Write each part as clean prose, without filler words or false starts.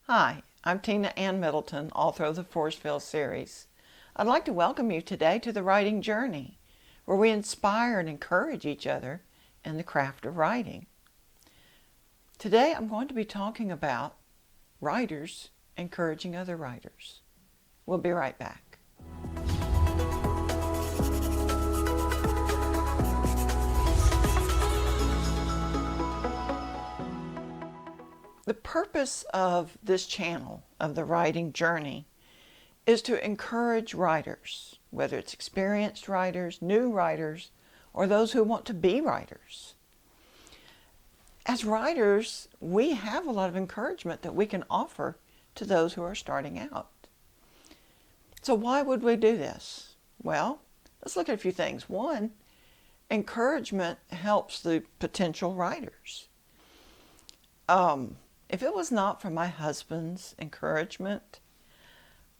Hi, I'm Tina Ann Middleton, author of the Forestville series. I'd like to welcome you today to the Writing Journey, where we inspire and encourage each other in the craft of writing. Today I'm going to be talking about writers encouraging other writers. We'll be right back. The purpose of this channel, of the Writing Journey, is to encourage writers, whether it's experienced writers, new writers, or those who want to be writers. As writers, we have a lot of encouragement that we can offer to those who are starting out. So why would we do this? Well, let's look at a few things. One, encouragement helps the potential writers. If it was not for my husband's encouragement,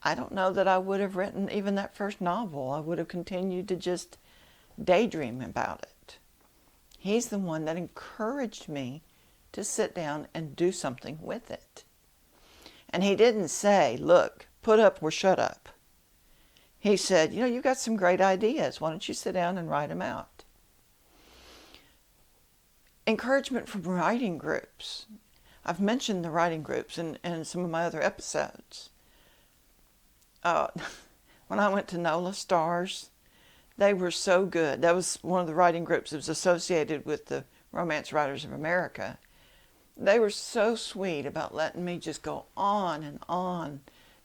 I don't know that I would have written even that first novel. I would have continued to just daydream about it. He's the one that encouraged me to sit down and do something with it. And he didn't say, look, put up or shut up. He said, you've got some great ideas. Why don't you sit down and write them out? Encouragement from writing groups. I've mentioned the writing groups in some of my other episodes. When I went to NOLA Stars, they were so good. That was one of the writing groups that was associated with the Romance Writers of America. They were so sweet about letting me just go on and on,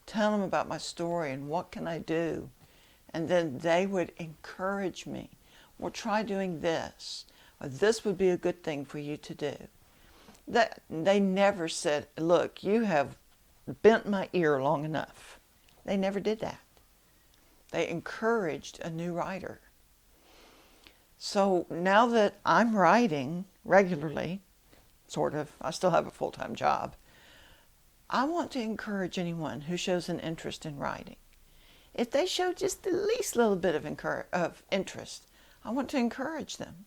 tell them about my story and what can I do. And then they would encourage me. Well, try doing this. Or this would be a good thing for you to do. They never said, look, you have bent my ear long enough. They never did that. They encouraged a new writer. So now that I'm writing regularly, sort of, I still have a full-time job, I want to encourage anyone who shows an interest in writing. If they show just the least little bit of interest, I want to encourage them.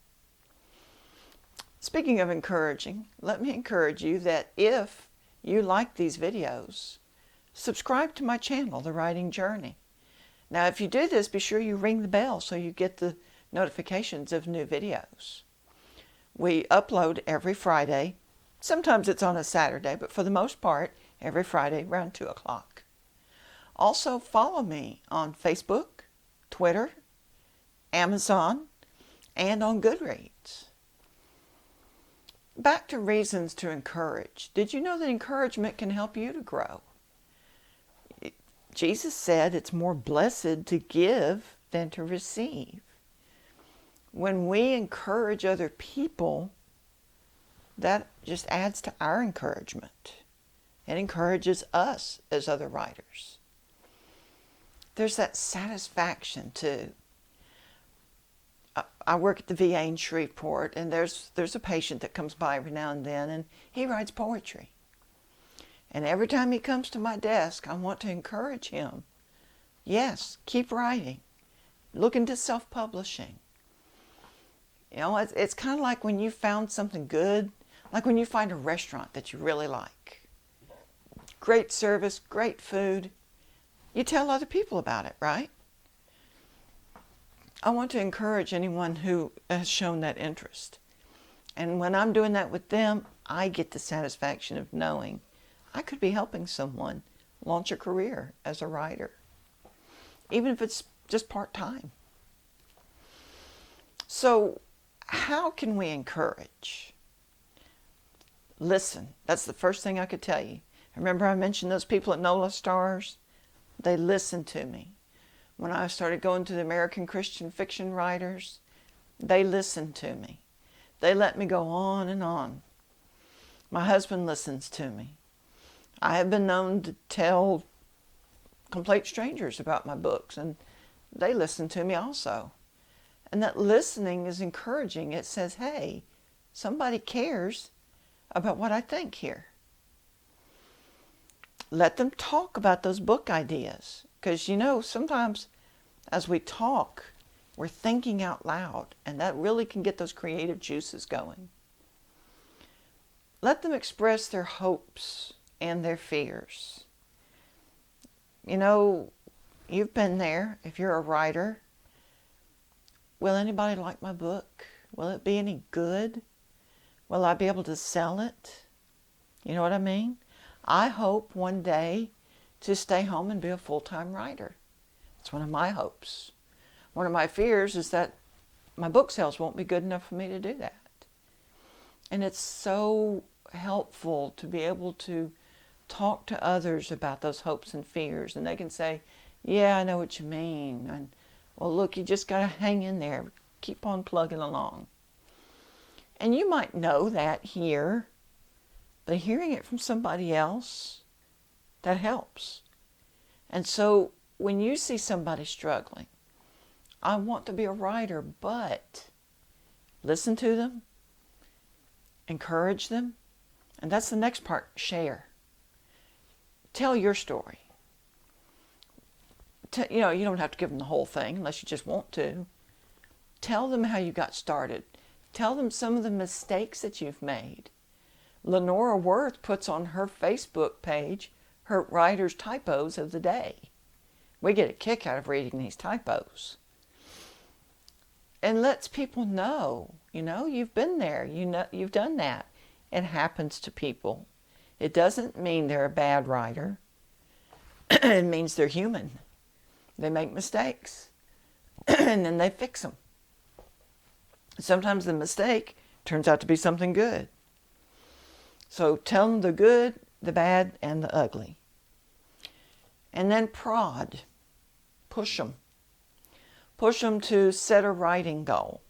Speaking of encouraging, let me encourage you that if you like these videos, subscribe to my channel, The Writing Journey. Now, if you do this, be sure you ring the bell so you get the notifications of new videos. We upload every Friday. Sometimes it's on a Saturday, but for the most part, every Friday around 2 o'clock. Also, follow me on Facebook, Twitter, Amazon, and on Goodreads. Back to reasons to encourage. Did you know that encouragement can help you to grow? Jesus said it's more blessed to give than to receive. When we encourage other people, that just adds to our encouragement. It encourages us as other writers. There's that satisfaction too. I work at the VA in Shreveport, and there's a patient that comes by every now and then, and he writes poetry. And every time he comes to my desk, I want to encourage him. Yes, keep writing. Look into self-publishing. It's kind of like when you found something good, like when you find a restaurant that you really like. Great service, great food. You tell other people about it, right? I want to encourage anyone who has shown that interest. And when I'm doing that with them, I get the satisfaction of knowing I could be helping someone launch a career as a writer, even if it's just part-time. So how can we encourage? Listen. That's the first thing I could tell you. Remember I mentioned those people at NOLA Stars? They listened to me. When I started going to the American Christian Fiction Writers, they listened to me. They let me go on and on. My husband listens to me. I have been known to tell complete strangers about my books, and they listen to me also. And that listening is encouraging. It says, hey, somebody cares about what I think here. Let them talk about those book ideas. Because, sometimes as we talk, we're thinking out loud, and that really can get those creative juices going. Let them express their hopes and their fears. You know, you've been there. If you're a writer, will anybody like my book? Will it be any good? Will I be able to sell it? You know what I mean? I hope one day to stay home and be a full-time writer. It's one of my hopes. One of my fears is that my book sales won't be good enough for me to do that. And it's so helpful to be able to talk to others about those hopes and fears, and they can say, yeah, I know what you mean, and well, look, you just got to hang in there, keep on plugging along. And you might know that here, but hearing it from somebody else, that helps. And so when you see somebody struggling, I want to be a writer, but listen to them, encourage them, and that's the next part, share. Tell your story. You know, you don't have to give them the whole thing unless you just want to. Tell them how you got started. Tell them some of the mistakes that you've made. Lenora Worth puts on her Facebook page her writer's typos of the day. We get a kick out of reading these typos. And lets people know, you know, you've been there, you know, you've done that. It happens to people. It doesn't mean they're a bad writer. It means they're human. They make mistakes, and then they fix them. Sometimes the mistake turns out to be something good. So tell them the good, the bad, and the ugly. And then prod. Push them. Push them to set a writing goal.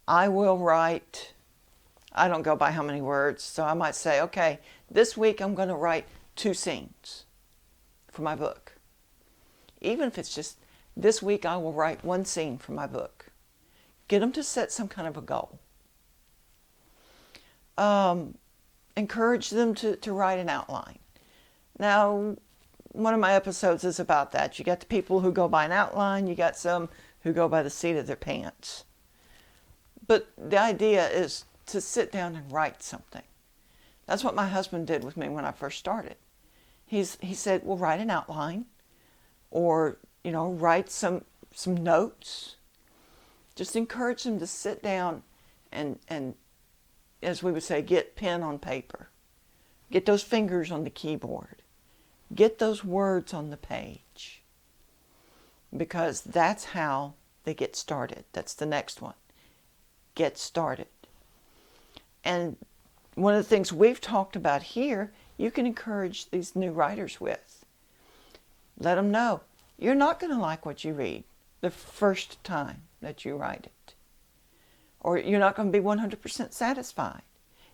I will write, I don't go by how many words, so I might say, okay, this week I'm going to write 2 scenes for my book. Even if it's just, this week I will write 1 scene for my book. Get them to set some kind of a goal. Encourage them to write an outline. Now, one of my episodes is about that. You got the people who go by an outline, you got some who go by the seat of their pants. But the idea is to sit down and write something. That's what my husband did with me when I first started. He said, well, write an outline, or, you know, write some notes. Just encourage them to sit down and, as we would say, get pen on paper. Get those fingers on the keyboard. Get those words on the page. Because that's how they get started. That's the next one. Get started. And one of the things we've talked about here, you can encourage these new writers with. Let them know, you're not going to like what you read the first time that you write it. Or you're not going to be 100% satisfied.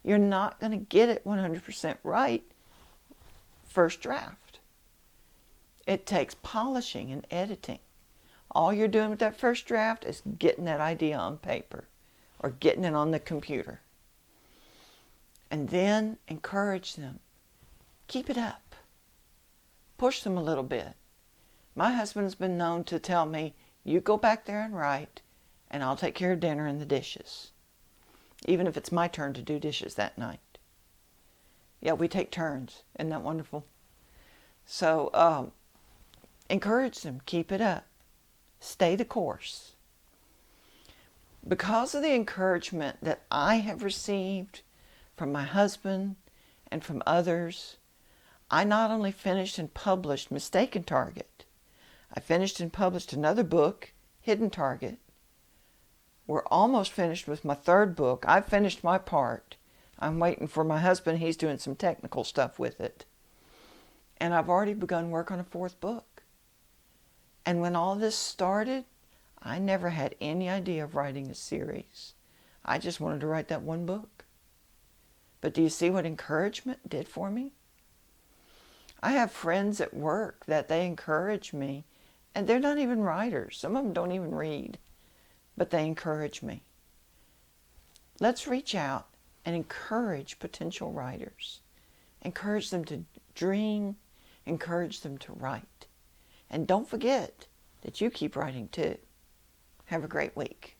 You're not going to get it 100% right first draft. It takes polishing and editing. All you're doing with that first draft is getting that idea on paper or getting it on the computer. And then encourage them. Keep it up. Push them a little bit. My husband's been known to tell me, you go back there and write, and I'll take care of dinner and the dishes. Even if it's my turn to do dishes that night. Yeah, we take turns. Isn't that wonderful? So, encourage them. Keep it up. Stay the course. Because of the encouragement that I have received from my husband and from others, I not only finished and published Mistaken Target, I finished and published another book, Hidden Target. We're almost finished with my 3rd book. I've finished my part. I'm waiting for my husband. He's doing some technical stuff with it. And I've already begun work on a 4th book. And when all this started, I never had any idea of writing a series. I just wanted to write that 1 book. But do you see what encouragement did for me? I have friends at work that they encourage me, and they're not even writers. Some of them don't even read, but they encourage me. Let's reach out and encourage potential writers. Encourage them to dream, encourage them to write. And don't forget that you keep writing too. Have a great week.